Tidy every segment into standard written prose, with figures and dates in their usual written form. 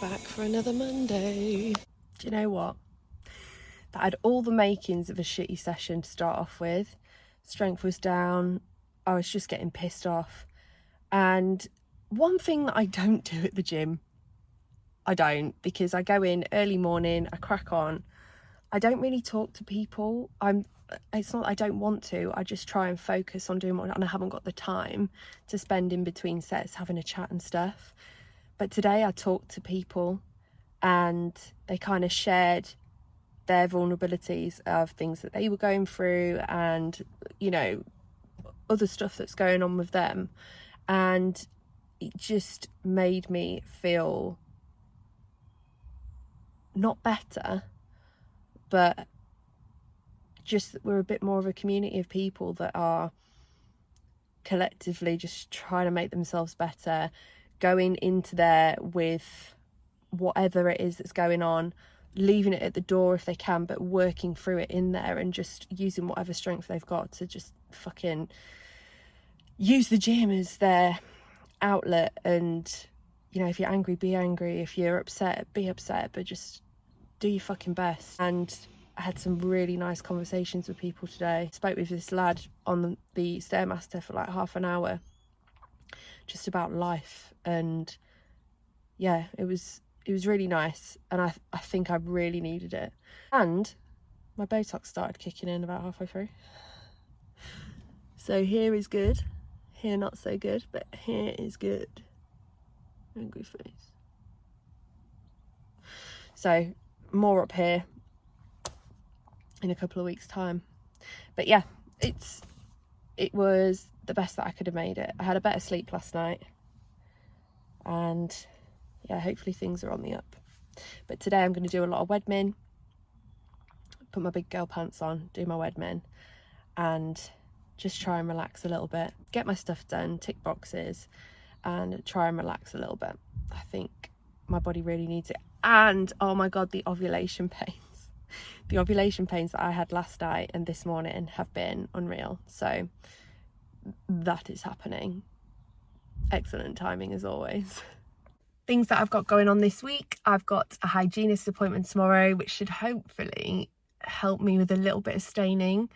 back for another Monday. Do you know what? That had all the makings of a shitty session to start off with. Strength was down. I was just getting pissed off. And one thing that I don't do at the gym, because I go in early morning, I crack on. I don't really talk to people. It's not I don't want to, I just try and focus on doing and I haven't got the time to spend in between sets having a chat and stuff. But today I talked to people and they kind of shared their vulnerabilities of things that they were going through and, you know, other stuff that's going on with them. And it just made me feel not better, but just that we're a bit more of a community of people that are collectively just trying to make themselves better, going into there with whatever it is that's going on, leaving it at the door if they can, but working through it in there and just using whatever strength they've got to just fucking use the gym as their outlet. And, you know, if you're angry, be angry. If you're upset, be upset, but just do your fucking best. And I had some really nice conversations with people today. I spoke with this lad on the Stairmaster for like half an hour just about life, and yeah, it was really nice, and I think I really needed it. And my Botox started kicking in about halfway through. So here is good, here not so good, but here is good. Angry face. So more up here in a couple of weeks' time. But yeah, it was the best that I could have made it. I had a better sleep last night, and yeah, hopefully things are on the up. But today I'm going to do a lot of wedmin, put my big girl pants on, do my wedmin, and just try and relax a little bit, get my stuff done, tick boxes, and try and relax a little bit. I think my body really needs it. And oh my god, the ovulation pains. The ovulation pains that I had last night and this morning have been unreal. So that is happening. Excellent timing as always. Things that I've got going on this week. I've got a hygienist appointment tomorrow, which should hopefully help me with a little bit of staining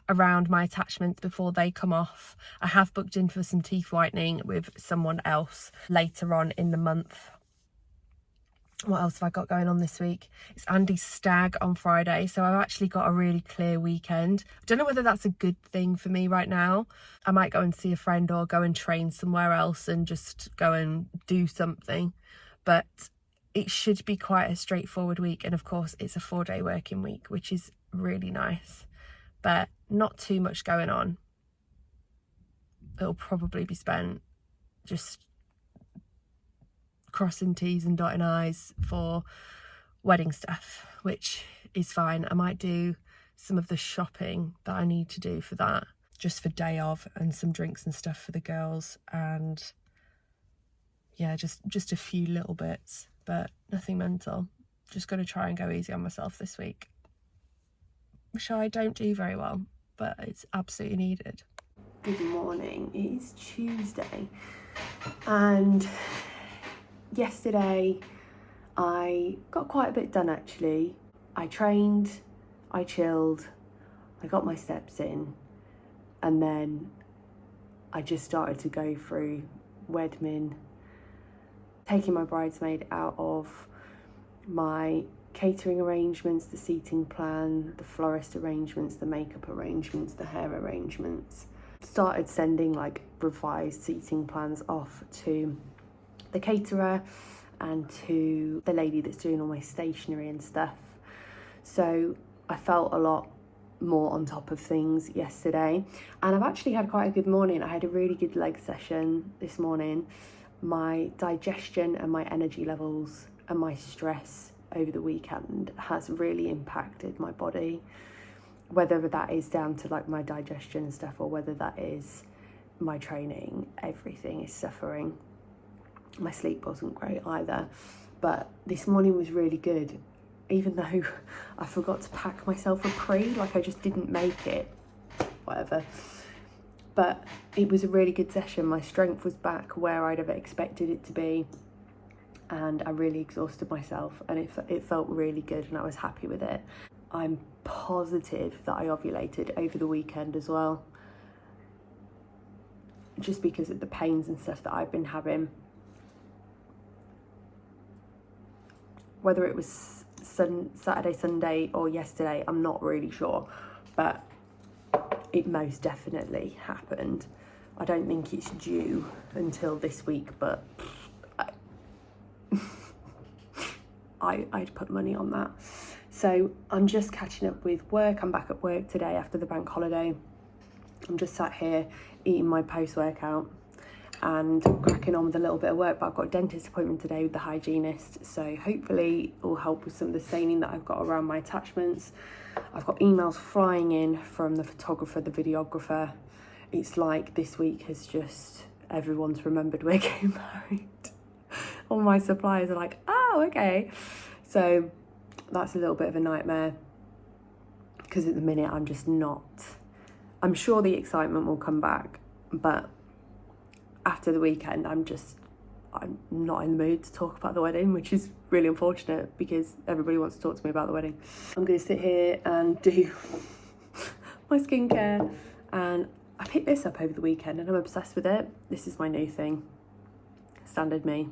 around my attachments before they come off. I have booked in for some teeth whitening with someone else later on in the month. What else have I got going on this week? It's Andy's stag on Friday, so I've actually got a really clear weekend. I don't know whether that's a good thing for me right now. I might go and see a friend or go and train somewhere else and just go and do something, but it should be quite a straightforward week. And of course it's a 4-day working week, which is really nice, but not too much going on. It'll probably be spent just crossing T's and dotting I's for wedding stuff, which is fine. I might do some of the shopping that I need to do for that, just for day of, and some drinks and stuff for the girls, and yeah, just a few little bits, but nothing mental. Just going to try and go easy on myself this week, which I don't do very well, but it's absolutely needed. Good morning. It is Tuesday, and yesterday I got quite a bit done actually. I trained, I chilled, I got my steps in, and then I just started to go through wedmin, taking my bridesmaid out of my catering arrangements, the seating plan, the florist arrangements, the makeup arrangements, the hair arrangements. Started sending like revised seating plans off to the caterer and to the lady that's doing all my stationery and stuff. So I felt a lot more on top of things yesterday, and I've actually had quite a good morning. I had a really good leg session this morning. My digestion and my energy levels and my stress over the weekend has really impacted my body, whether that is down to like my digestion and stuff or whether that is my training. Everything is suffering. My sleep wasn't great either, but this morning was really good, even though I forgot to pack myself a pre, like I just didn't make it, whatever. But it was a really good session. My strength was back where I'd have expected it to be, and I really exhausted myself, and it felt really good, and I was happy with it. I'm positive that I ovulated over the weekend as well, just because of the pains and stuff that I've been having. Whether it was Saturday, Sunday or yesterday, I'm not really sure, but it most definitely happened. I don't think it's due until this week, but I'd put money on that. So I'm just catching up with work. I'm back at work today after the bank holiday. I'm just sat here eating my post-workout and cracking on with a little bit of work, but I've got a dentist appointment today with the hygienist, so hopefully it will help with some of the staining that I've got around my attachments. I've got emails flying in from the photographer, the videographer. It's like this week has just, everyone's remembered we're getting married. All my suppliers are like, oh, okay. So that's a little bit of a nightmare, because at the minute I'm just not, I'm sure the excitement will come back, but after the weekend I'm not in the mood to talk about the wedding, which is really unfortunate because everybody wants to talk to me about the wedding. I'm going to sit here and do my skincare, and I picked this up over the weekend and I'm obsessed with it. This is my new thing, standard me,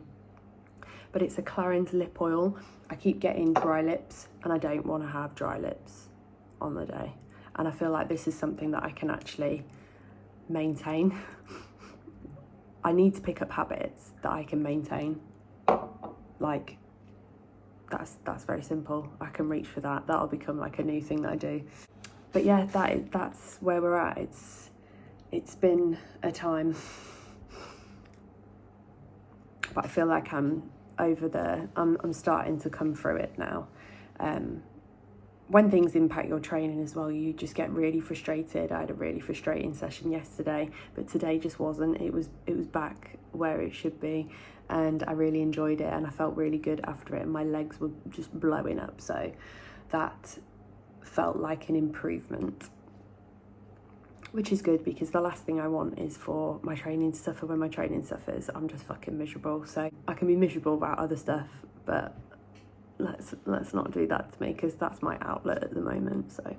but it's a Clarins lip oil. I keep getting dry lips and I don't want to have dry lips on the day, and I feel like this is something that I can actually maintain. I need to pick up habits that I can maintain. Like, that's very simple. I can reach for that. That'll become like a new thing that I do. But yeah, that's where we're at. It's been a time, but I feel like I'm starting to come through it now. When things impact your training as well, you just get really frustrated. I had a really frustrating session yesterday, but today just wasn't. It was back where it should be, and I really enjoyed it, and I felt really good after it, and my legs were just blowing up, so that felt like an improvement, which is good, because the last thing I want is for my training to suffer. When my training suffers, I'm just fucking miserable. So I can be miserable about other stuff, but let's not do that to me, because that's my outlet at the moment. So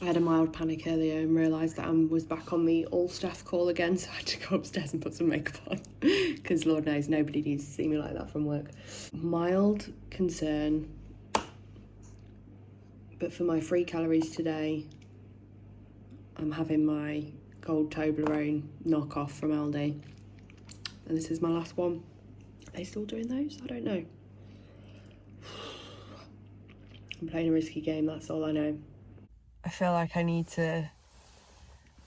I had a mild panic earlier and realised that I was back on the all staff call again, so I had to go upstairs and put some makeup on, because Lord knows nobody needs to see me like that from work. Mild concern, but for my free calories today, I'm having my gold Toblerone knockoff from Aldi, and this is my last one. Are they still doing those? I don't know. I'm playing a risky game, that's all I know. I feel like I need to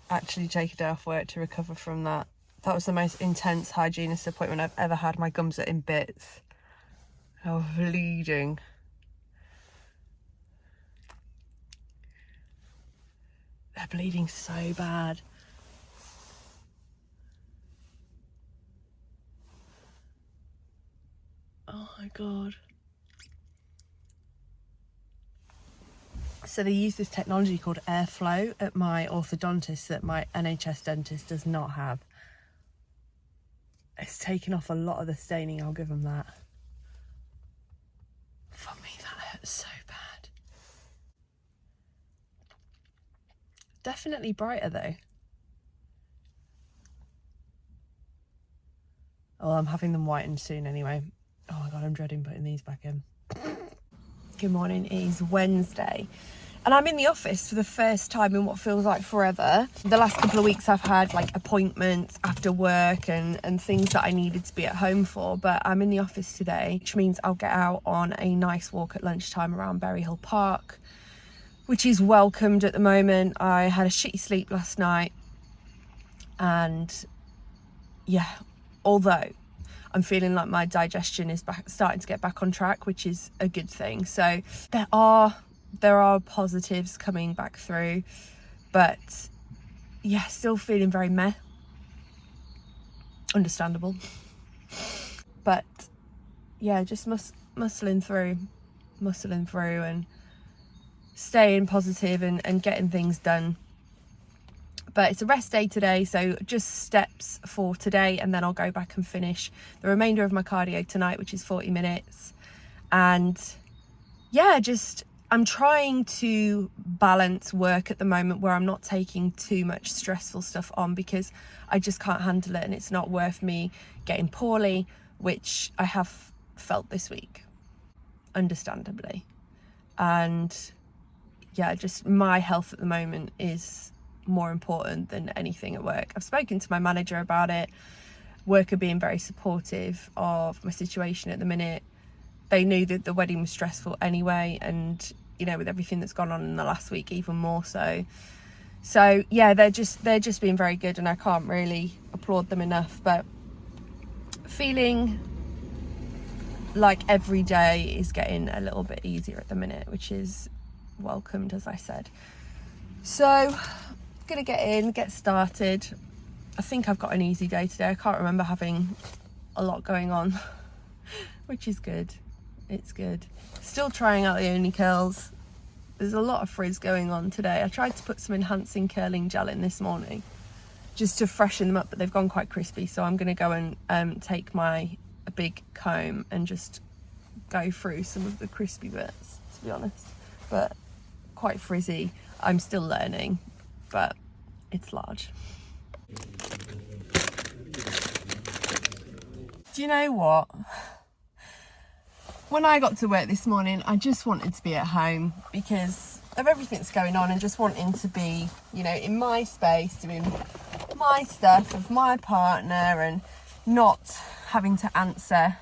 actually take a day off work to recover from that. That was the most intense hygienist appointment I've ever had. My gums are in bits. I was bleeding. They're bleeding so bad. Oh my God. So they use this technology called airflow at my orthodontist that my NHS dentist does not have. It's taken off a lot of the staining, I'll give them that. Fuck me, that hurts so bad. Definitely brighter though. Oh, I'm having them whitened soon anyway. Oh my God, I'm dreading putting these back in. Good morning, it is Wednesday. And I'm in the office for the first time in what feels like forever. The last couple of weeks I've had like appointments after work and things that I needed to be at home for, but I'm in the office today, which means I'll get out on a nice walk at lunchtime around Berry Hill Park, which is welcomed at the moment. I had a shitty sleep last night, and yeah, although I'm feeling like my digestion is starting to get back on track, which is a good thing. So there are positives coming back through, but yeah, still feeling very meh. Understandable. But yeah, just muscling through and staying positive and getting things done. But it's a rest day today, so just steps for today, and then I'll go back and finish the remainder of my cardio tonight, which is 40 minutes. And yeah, I'm trying to balance work at the moment where I'm not taking too much stressful stuff on, because I just can't handle it, and it's not worth me getting poorly, which I have felt this week, understandably. And yeah, just my health at the moment is more important than anything at work. I've spoken to my manager about it. Work are being very supportive of my situation at the minute. They knew that the wedding was stressful anyway, and you know, with everything that's gone on in the last week, even more so. So yeah, they're just being very good, and I can't really applaud them enough. But feeling like every day is getting a little bit easier at the minute, which is welcomed, as I said. So gonna get started. I think I've got an easy day today. I can't remember having a lot going on, which is good. It's good. Still trying out the only curls. There's a lot of frizz going on today. I tried to put some enhancing curling gel in this morning just to freshen them up, but they've gone quite crispy, so I'm going to go and take a big comb and just go through some of the crispy bits, to be honest. But quite frizzy. I'm still learning, but it's large. Do you know what? When I got to work this morning, I just wanted to be at home because of everything that's going on, and just wanting to be, you know, in my space, doing my stuff with my partner, and not having to answer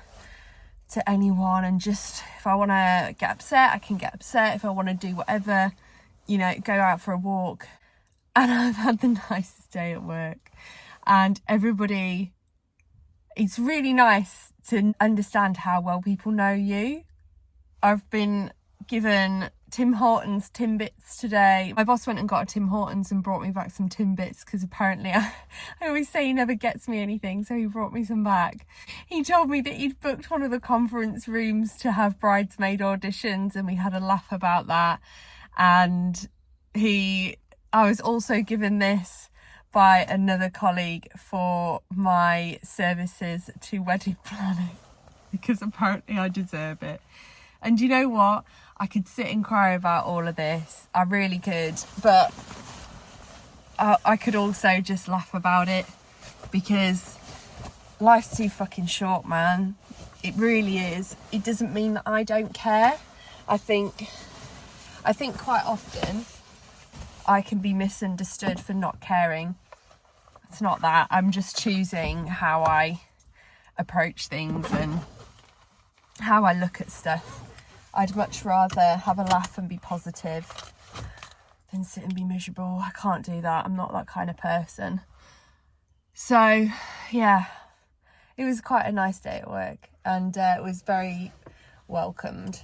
to anyone. And just, if I want to get upset, I can get upset. If I want to do whatever, you know, go out for a walk. And I've had the nicest day at work, and everybody, it's really nice to understand how well people know you. I've been given Tim Hortons Timbits today. My boss went and got a Tim Hortons and brought me back some Timbits, because apparently I always say he never gets me anything, so he brought me some back. He told me that he'd booked one of the conference rooms to have bridesmaid auditions, and we had a laugh about that. And I was also given this by another colleague for my services to wedding planning, because apparently I deserve it. And you know what? I could sit and cry about all of this. I really could. But I could also just laugh about it, because life's too fucking short, man. It really is. It doesn't mean that I don't care. I think quite often I can be misunderstood for not caring. It's not that. I'm just choosing how I approach things and how I look at stuff. I'd much rather have a laugh and be positive than sit and be miserable. I can't do that. I'm not that kind of person. So yeah, it was quite a nice day at work, and it was very welcomed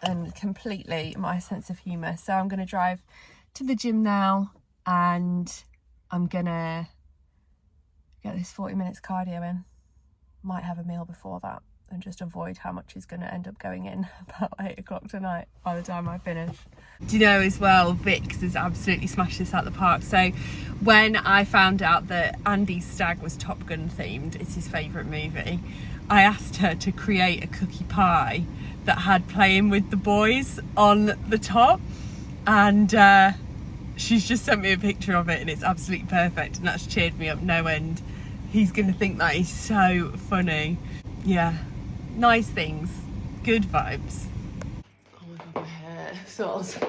and completely my sense of humour. So I'm going to drive to the gym now, and I'm going to get this 40 minutes cardio in. Might have a meal before that, and just avoid how much is going to end up going in about 8 o'clock tonight by the time I finish. Do you know as well, Vix has absolutely smashed this out the park. So when I found out that Andy's stag was Top Gun themed, it's his favourite movie, I asked her to create a cookie pie that had Playing with the Boys on the top, and she's just sent me a picture of it, and it's absolutely perfect, and that's cheered me up no end. He's going to think that is so funny. Yeah, nice things, good vibes. Oh my god, my hair smells.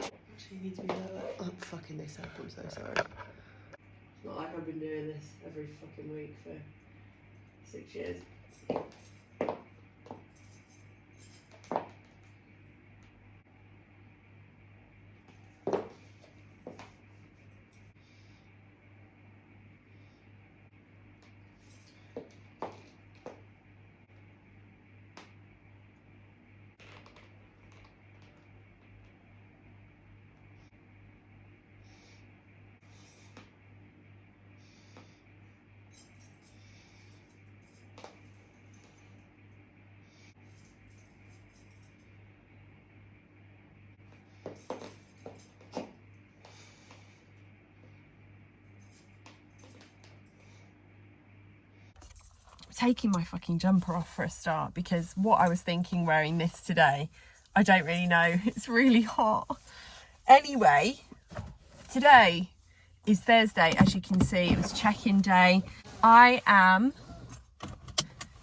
She needs me lower. I'm fucking this up, I'm so sorry. It's not like I've been doing this every fucking week for 6 years. taking my fucking jumper off for a start, because what I was thinking wearing this today, I don't really know. It's really hot. Anyway, today is Thursday. As you can see, it was check-in day. I am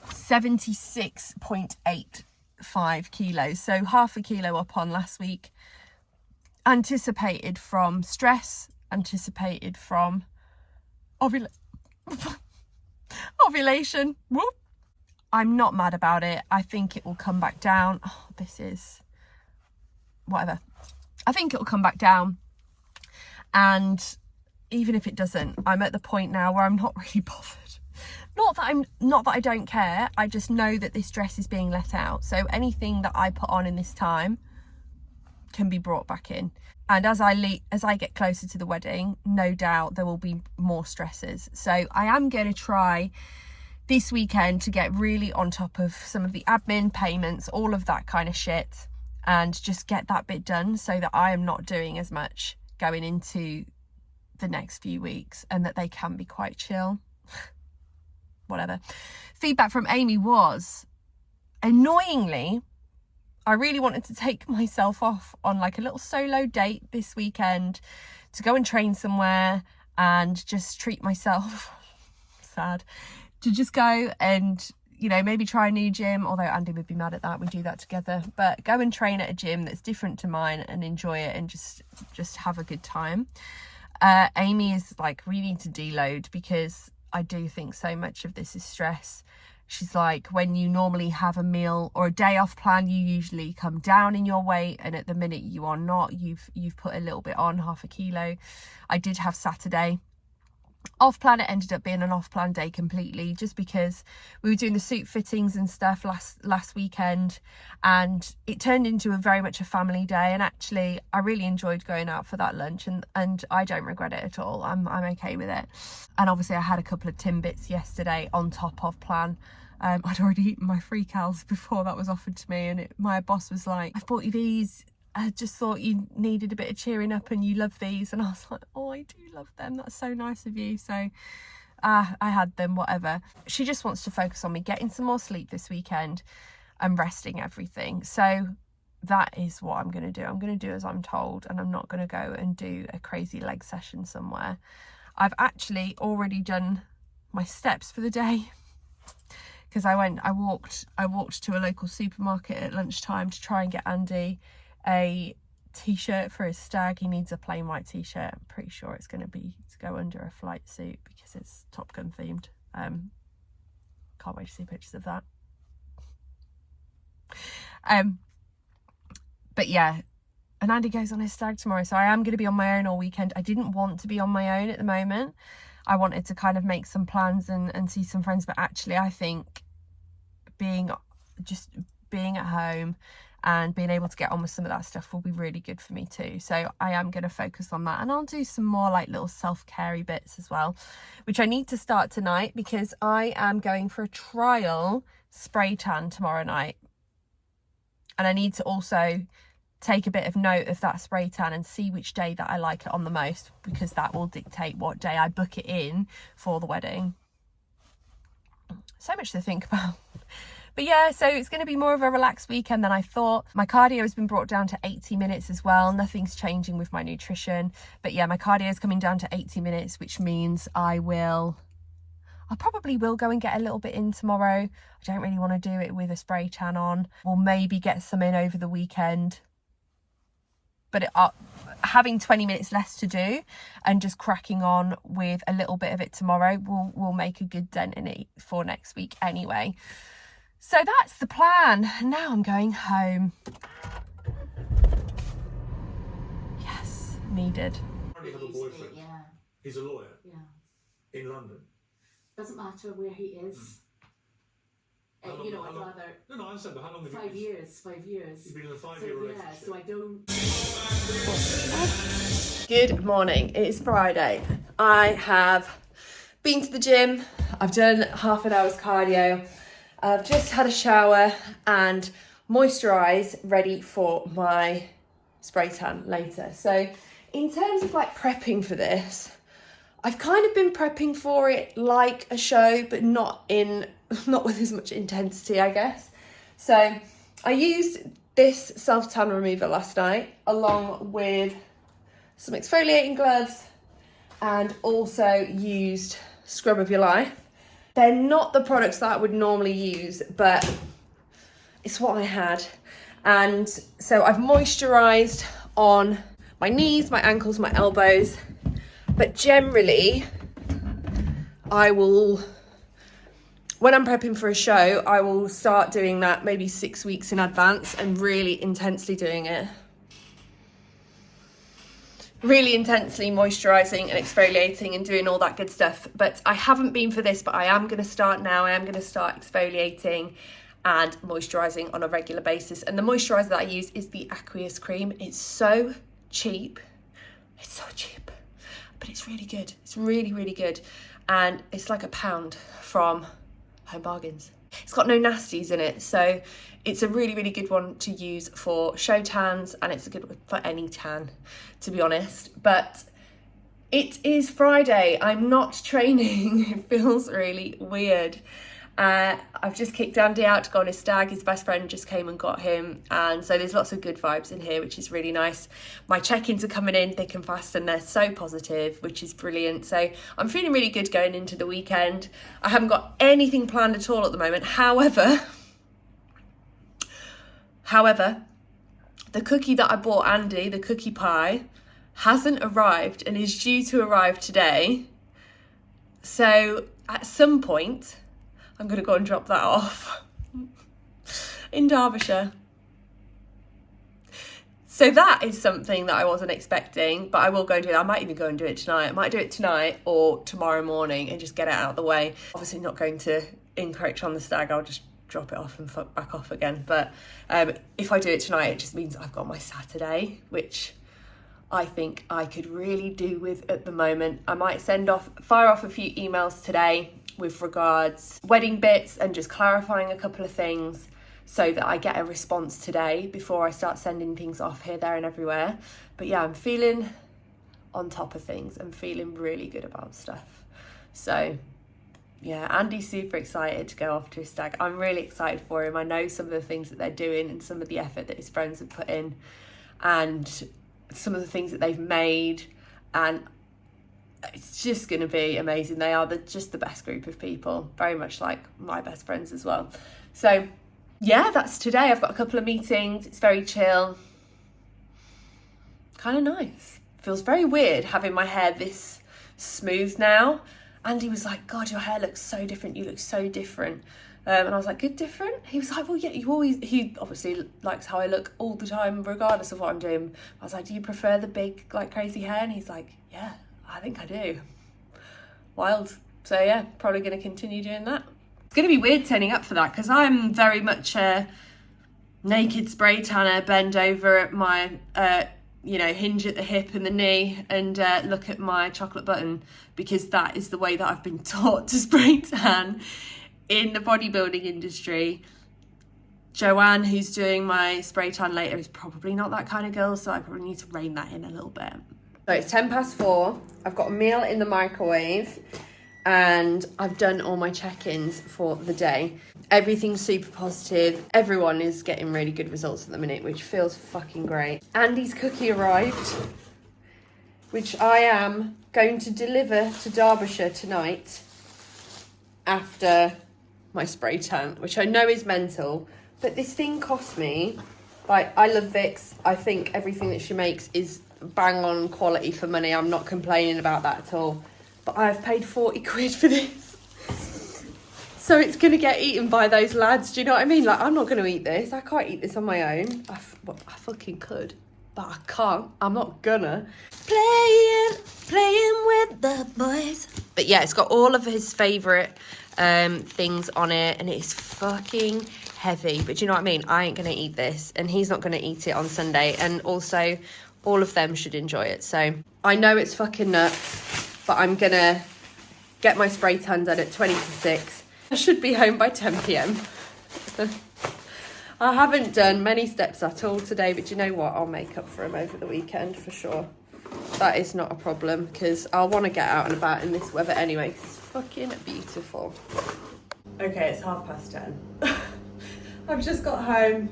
76.85 kilos, so half a kilo up on last week. Anticipated from stress, anticipated from ovulation. Whoop. I'm not mad about it. I think it will come back down. Oh, this is whatever. I think it will come back down, and even if it doesn't, I'm at the point now where I'm not really bothered. Not that I don't care. I just know that this dress is being let out, so anything that I put on in this time can be brought back in. And as I get closer to the wedding, no doubt there will be more stresses. So I am going to try this weekend to get really on top of some of the admin, payments, all of that kind of shit, and just get that bit done so that I am not doing as much going into the next few weeks, and that they can be quite chill. Whatever. Feedback from Amy was, annoyingly, I really wanted to take myself off on like a little solo date this weekend to go and train somewhere and just treat myself. Sad. To just go and, you know, maybe try a new gym, although Andy would be mad at that. We do that together. But go and train at a gym that's different to mine and enjoy it and just have a good time. Amy is like, we need to deload, because I do think so much of this is stress. She's like, when you normally have a meal or a day off plan, you usually come down in your weight, and at the minute you are not. You've put a little bit on, half a kilo. I did have Saturday off plan. It ended up being an off plan day completely, just because we were doing the suit fittings and stuff last weekend, and it turned into very much a family day. And actually I really enjoyed going out for that lunch, and I don't regret it at all. I'm okay with it. And obviously I had a couple of Timbits yesterday on top of plan. I'd already eaten my free cals before that was offered to me, and my boss was like, I've bought you these, I just thought you needed a bit of cheering up and you love these. And I was like, oh, I do love them, that's so nice of you. So I had them, whatever. She just wants to focus on me getting some more sleep this weekend and resting everything. So that is what I'm going to do. I'm going to do as I'm told, and I'm not going to go and do a crazy leg session somewhere. I've actually already done my steps for the day, because I walked to a local supermarket at lunchtime to try and get Andy a t-shirt for his stag. He needs a plain white t-shirt. I'm pretty sure it's going to be to go under a flight suit, because it's Top Gun themed. Can't wait to see pictures of that. But yeah, and Andy goes on his stag tomorrow, so I am going to be on my own all weekend. I didn't want to be on my own at the moment. I wanted to kind of make some plans and see some friends, but actually I think being at home and being able to get on with some of that stuff will be really good for me too. So I am going to focus on that, and I'll do some more like little self-care bits as well, which I need to start tonight, because I am going for a trial spray tan tomorrow night, and I need to also take a bit of note of that spray tan and see which day that I like it on the most, because that will dictate what day I book it in for the wedding. So much to think about. But yeah, so it's going to be more of a relaxed weekend than I thought. My cardio has been brought down to 80 minutes as well. Nothing's changing with my nutrition. But yeah, my cardio is coming down to 80 minutes, which means I probably will go and get a little bit in tomorrow. I don't really want to do it with a spray tan on. We'll maybe get some in over the weekend. But having 20 minutes less to do and just cracking on with a little bit of it tomorrow will make a good dent in it for next week anyway. So that's the plan. Now I'm going home. Yes, needed. I have a boyfriend. Yeah. He's a lawyer. Yeah. In London. Doesn't matter where he is. I'd rather. No, I understand. But how long have 5 years. 5 years. You've been in a 5-year relationship. Yeah, so I don't. Good morning. It is Friday. I have been to the gym. I've done half an hour's cardio. I've just had a shower and moisturise, ready for my spray tan later. So in terms of like prepping for this, I've kind of been prepping for it like a show, but not in not with as much intensity, I guess. So I used this self-tan remover last night along with some exfoliating gloves and also used Scrub of Your Life. They're not the products that I would normally use, but it's what I had. And so I've moisturised on my knees, my ankles, my elbows, but generally I will, when I'm prepping for a show, I will start doing that maybe 6 weeks in advance and really intensely doing it. Really intensely moisturising and exfoliating and doing all that good stuff. But I haven't been for this, but I am going to start now. I am going to start exfoliating and moisturising on a regular basis. And the moisturiser that I use is the ENQUIRIES cream. It's so cheap. It's so cheap, but it's really good. It's really, really good. And it's like £1 from Home Bargains. It's got no nasties in it, so it's a really, really good one to use for show tans, and it's a good one for any tan, to be honest. But it is Friday. I'm not training. It feels really weird. I've just kicked Andy out to go on his stag. His best friend just came and got him, and so there's lots of good vibes in here, which is really nice. My check-ins are coming in thick and fast, and they're so positive, which is brilliant. So I'm feeling really good going into the weekend. I haven't got anything planned at all at the moment. However, the cookie that I bought Andy, the cookie pie, hasn't arrived and is due to arrive today. So at some point I'm going to go and drop that off in Derbyshire. So that is something that I wasn't expecting, but I will go and do it. I might even go and do it tonight. I might do it tonight or tomorrow morning and just get it out of the way. Obviously not going to encourage on the stag. I'll just drop it off and fuck back off again. But if I do it tonight, it just means I've got my Saturday, which I think I could really do with at the moment. I might fire off a few emails today with regards wedding bits and just clarifying a couple of things so that I get a response today before I start sending things off here, there and everywhere. But yeah, I'm feeling on top of things. I'm feeling really good about stuff. So yeah, Andy's super excited to go off to his stag. I'm really excited for him. I know some of the things that they're doing and some of the effort that his friends have put in and some of the things that they've made, and it's just going to be amazing. They are just the best group of people, very much like my best friends as well. So yeah, that's today. I've got a couple of meetings. It's very chill, kind of nice. Feels very weird having my hair this smooth now. Andy was like, God, your hair looks so different. You look so different. And I was like, good, different? He was like, well, yeah, he obviously likes how I look all the time, regardless of what I'm doing. I was like, do you prefer the big, like, crazy hair? And he's like, yeah, I think I do. Wild. So yeah, probably going to continue doing that. It's going to be weird turning up for that because I'm very much a naked spray tanner, bend over at my, hinge at the hip and the knee and look at my chocolate button, because that is the way that I've been taught to spray tan in the bodybuilding industry. Joanne, who's doing my spray tan later, is probably not that kind of girl, so I probably need to rein that in a little bit. So it's 4:10. I've got a meal in the microwave and I've done all my check-ins for the day. Everything's super positive. Everyone is getting really good results at the minute, which feels fucking great. Andy's cookie arrived, which I am going to deliver to Derbyshire tonight after my spray tan, which I know is mental, but this thing cost me, like, I love Vix. I think everything that she makes is bang on quality for money. I'm not complaining about that at all, but I've paid 40 quid for this, so it's gonna get eaten by those lads. Do you know what I mean? Like, I'm not gonna eat this. I can't eat this on my own. I fucking could, but I can't. I'm not gonna. Playing with the boys. But yeah, it's got all of his favourite things on it, and it's fucking heavy. But do you know what I mean? I ain't gonna eat this, and he's not gonna eat it on Sunday. And also, all of them should enjoy it. So I know it's fucking nuts, but I'm gonna get my spray tan done at 20 to 6. I should be home by 10 p.m. I haven't done many steps at all today, but you know what? I'll make up for them over the weekend for sure. That is not a problem, because I'll want to get out and about in this weather anyway, 'cause it's fucking beautiful. Okay, it's 10:30. I've just got home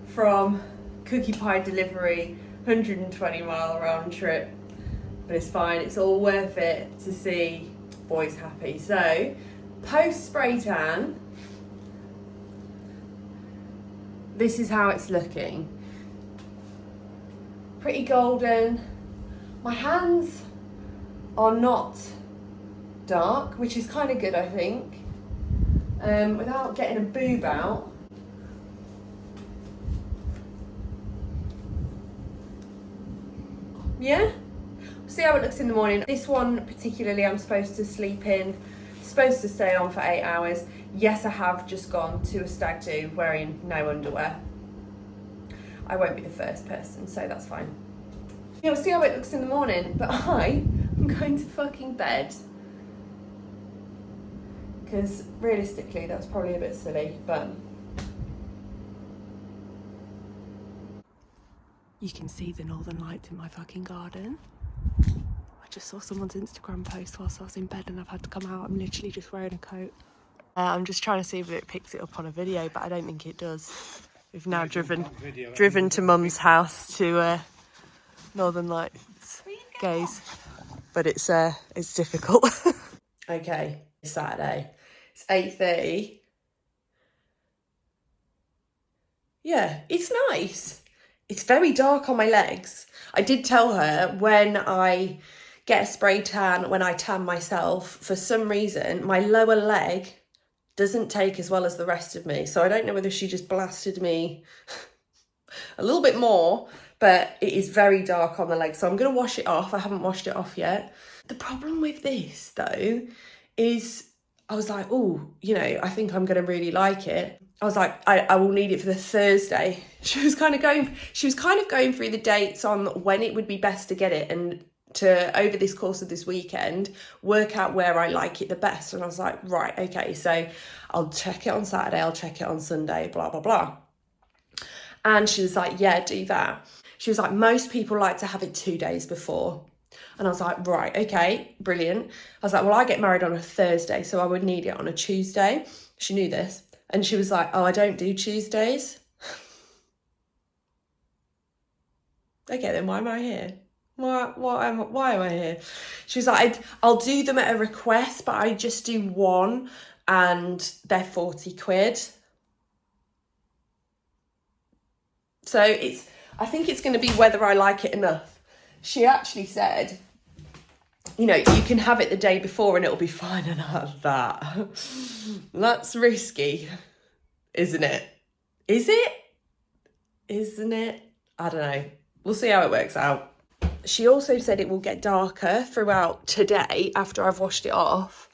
from cookie pie delivery, 120-mile round trip, but it's fine, it's all worth it to see boys happy. So, post spray tan, this is how it's looking. Pretty golden. My hands are not dark, which is kind of good, I think. Without getting a boob out. Yeah? See how it looks in the morning. This one particularly I'm supposed to sleep in, supposed to stay on for 8 hours. Yes, I have just gone to a stag do wearing no underwear. I won't be the first person, so that's fine. You'll see how it looks in the morning, but I'm going to fucking bed. Because realistically, that's probably a bit silly, but... You can see the northern lights in my fucking garden. I just saw someone's Instagram post whilst I was in bed and I've had to come out. I'm literally just wearing a coat. I'm just trying to see if it picks it up on a video, but I don't think it does. We've now driven to Mum's house to Northern Lights gaze, but it's difficult. Okay, it's Saturday. It's 8:30. Yeah, it's nice. It's very dark on my legs. I did tell her when I get a spray tan, when I tan myself, for some reason, my lower leg doesn't take as well as the rest of me. So I don't know whether she just blasted me a little bit more, but it is very dark on the legs. So I'm going to wash it off. I haven't washed it off yet. The problem with this, though, is I was like, oh, you know, I think I'm going to really like it. I was like, I will need it for the Thursday. She was kind of going through the dates on when it would be best to get it and to, over this course of this weekend, work out where I like it the best. And I was like, right, okay, so I'll check it on Saturday, I'll check it on Sunday, blah, blah, blah. And she was like, yeah, do that. She was like, most people like to have it 2 days before. And I was like, right, okay, brilliant. I was like, well, I get married on a Thursday, so I would need it on a Tuesday. She knew this. And she was like, oh, I don't do Tuesdays. Okay, then why am I here? Why am I here? She was like, I'll do them at a request, but I just do one and they're 40 quid. So I think it's going to be whether I like it enough. She actually said, you know, you can have it the day before and it'll be fine. And I was that. That's risky, isn't it? Is it? Isn't it? I don't know. We'll see how it works out. She also said it will get darker throughout today after I've washed it off.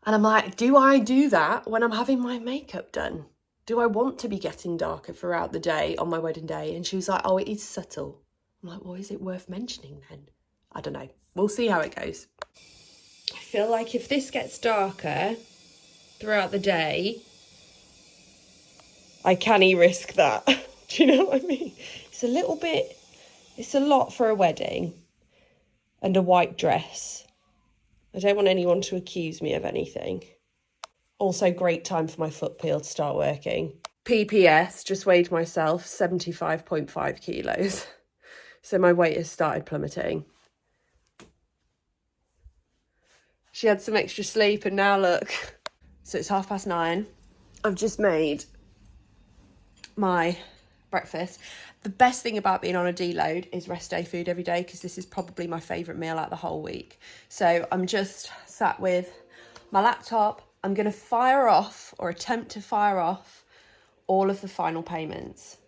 And I'm like, do I do that when I'm having my makeup done? Do I want to be getting darker throughout the day on my wedding day? And she was like, oh, it is subtle. I'm like, well, is it worth mentioning then? I don't know. We'll see how it goes. I feel like if this gets darker throughout the day, I can risk that. Do you know what I mean? It's a lot for a wedding and a white dress. I don't want anyone to accuse me of anything. Also, great time for my foot peel to start working. PPS, just weighed myself, 75.5 kilos. So my weight has started plummeting. She had some extra sleep and now look. So it's 9:30. I've just made my breakfast. The best thing about being on a deload is rest day food every day, because this is probably my favourite meal out the whole week. So I'm just sat with my laptop. I'm going to fire off, or attempt to fire off, all of the final payments.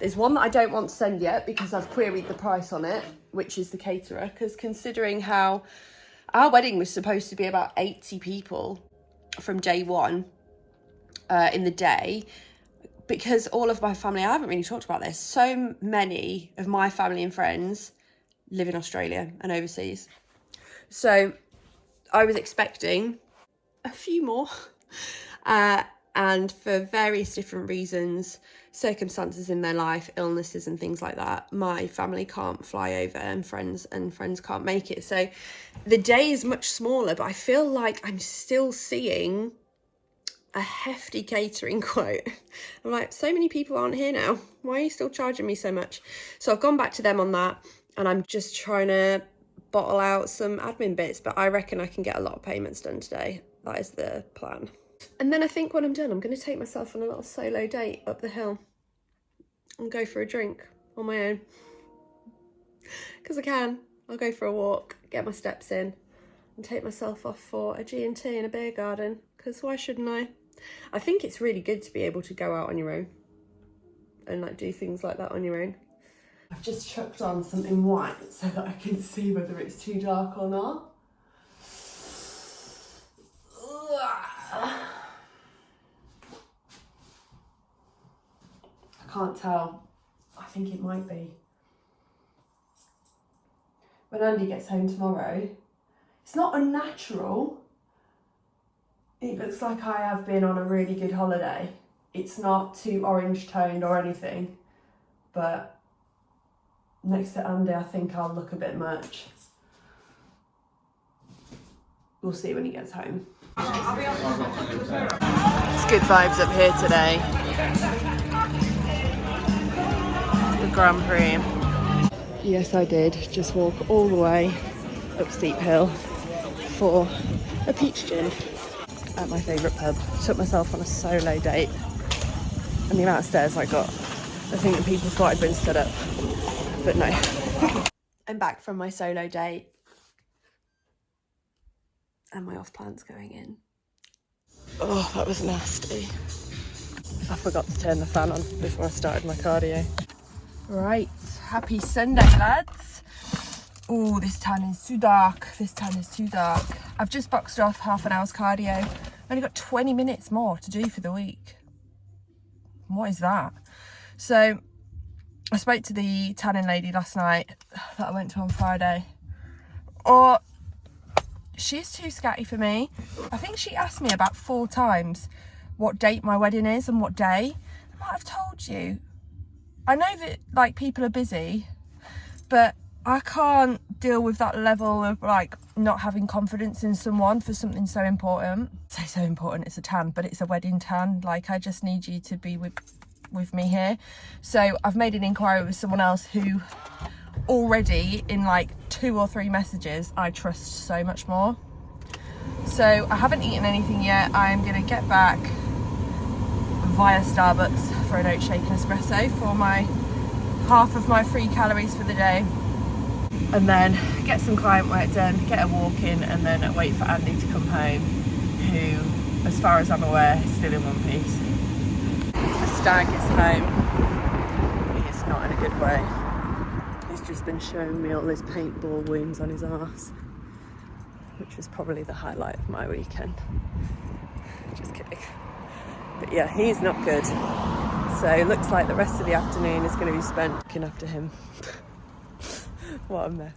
There's one that I don't want to send yet because I've queried the price on it, which is the caterer, because considering how our wedding was supposed to be about 80 people from day one in the day, because all of my family, I haven't really talked about this, so many of my family and friends live in Australia and overseas. So I was expecting a few more. and for various different reasons, circumstances in their life, illnesses and things like that, my family can't fly over, and friends can't make it. So the day is much smaller, but I feel like I'm still seeing a hefty catering quote. I'm like, so many people aren't here now. Why are you still charging me so much? So I've gone back to them on that, and I'm just trying to bottle out some admin bits, but I reckon I can get a lot of payments done today. That is the plan. And then I think when I'm done, I'm going to take myself on a little solo date up the hill and go for a drink on my own. Because I can. I'll go for a walk, get my steps in, and take myself off for a G&T in a beer garden. Because why shouldn't I? I think it's really good to be able to go out on your own and like do things like that on your own. I've just chucked on something white so that I can see whether it's too dark or not. I can't tell. I think it might be. When Andy gets home tomorrow, it's not unnatural. It looks like I have been on a really good holiday. It's not too orange toned or anything, but next to Andy, I think I'll look a bit much. We'll see when he gets home. It's good vibes up here today. The Grand Prix. Yes, I did just walk all the way up Steep Hill for a peach gin at my favourite pub. Took myself on a solo date, and the amount of stairs I got, I think that people thought I'd been stood up, but no. I'm back from my solo date, and my off plant's going in. Oh, that was nasty. I forgot to turn the fan on before I started my cardio. Right, happy Sunday, lads. Oh, this tan is too dark. This tan is too dark. I've just boxed off half an hour's cardio. I've only got 20 minutes more to do for the week. What is that? So I spoke to the tanning lady last night that I went to on Friday. Oh, she's too scatty for me. I think she asked me about 4 times what date my wedding is and what day. I might have told you. I know that like people are busy, but I can't deal with that level of like not having confidence in someone for something so important. So important, it's a tan, but it's a wedding tan. Like, I just need you to be with me here. So I've made an inquiry with someone else who already in like 2 or 3 messages I trust so much more. So I haven't eaten anything yet. I'm gonna get back via Starbucks for an oat shake and espresso for my half of my free calories for the day, and then get some client work done, get a walk in, and then wait for Andy to come home, who, as far as I'm aware, is still in one piece. The stag is home. He is not in a good way. He's just been showing me all his paintball wounds on his arse, which was probably the highlight of my weekend. Just kidding. But yeah, he's not good. So it looks like the rest of the afternoon is going to be spent looking after him. What a mess.